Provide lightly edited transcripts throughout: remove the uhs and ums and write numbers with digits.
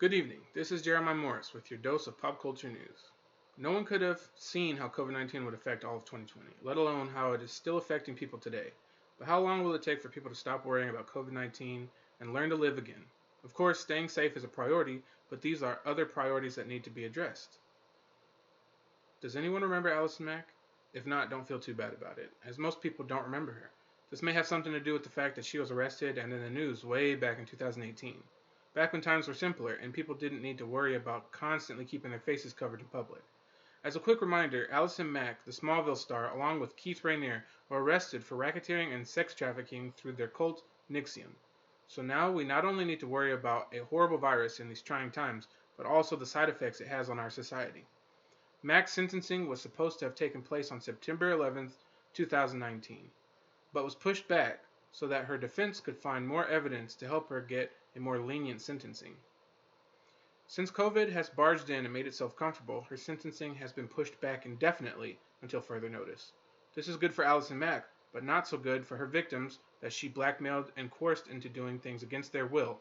Good evening. This is Jeremiah Morris with your dose of pop culture news. No one could have seen how COVID-19 would affect all of 2020, let alone how it is still affecting people today. But how long will it take for people to stop worrying about COVID-19 and learn to live again? Of course, staying safe is a priority, but these are other priorities that need to be addressed. Does anyone remember Allison Mack? If not, don't feel too bad about it, as most people don't remember her. This may have something to do with the fact that she was arrested and in the news way back in 2018. Back when times were simpler and people didn't need to worry about constantly keeping their faces covered in public. As a quick reminder, Allison Mack, the Smallville star, along with Keith Raniere, were arrested for racketeering and sex trafficking through their cult NXIVM. So now we not only need to worry about a horrible virus in these trying times, but also the side effects it has on our society. Mack's sentencing was supposed to have taken place on September 11th, 2019, but was pushed back so that her defense could find more evidence to help her get a more lenient sentencing. Since COVID has barged in and made itself comfortable, her sentencing has been pushed back indefinitely until further notice. This is good for Allison Mack, but not so good for her victims that she blackmailed and coerced into doing things against their will.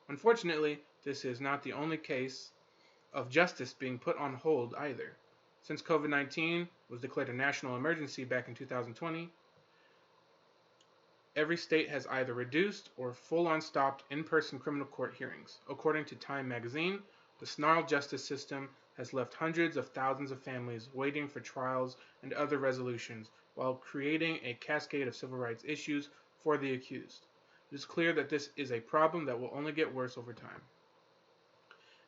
Unfortunately, this is not the only case of justice being put on hold either. Since COVID-19 was declared a national emergency back in 2020, every state has either reduced or full-on stopped in-person criminal court hearings. According to Time magazine, the snarled justice system has left hundreds of thousands of families waiting for trials and other resolutions while creating a cascade of civil rights issues for the accused. It is clear that this is a problem that will only get worse over time.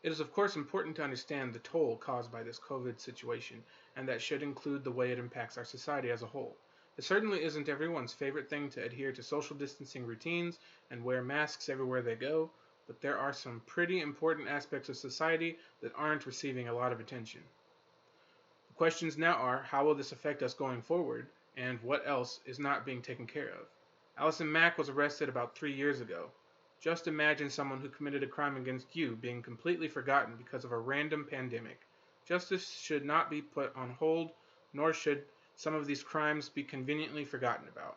It is of course important to understand the toll caused by this COVID situation, and that should include the way it impacts our society as a whole. It certainly isn't everyone's favorite thing to adhere to social distancing routines and wear masks everywhere they go, but there are some pretty important aspects of society that aren't receiving a lot of attention. The questions now are, how will this affect us going forward, and what else is not being taken care of? Allison Mack was arrested about 3 years ago. Just imagine someone who committed a crime against you being completely forgotten because of a random pandemic. Justice should not be put on hold, nor should some of these crimes be conveniently forgotten about.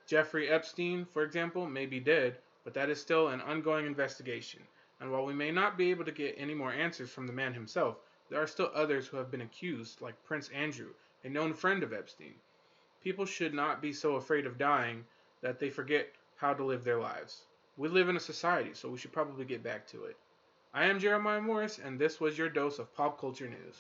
Jeffrey Epstein, for example, may be dead, but that is still an ongoing investigation. And while we may not be able to get any more answers from the man himself, there are still others who have been accused, like Prince Andrew, a known friend of Epstein. People should not be so afraid of dying that they forget how to live their lives. We live in a society, so we should probably get back to it. I am Jeremiah Morris, and this was your dose of pop culture news.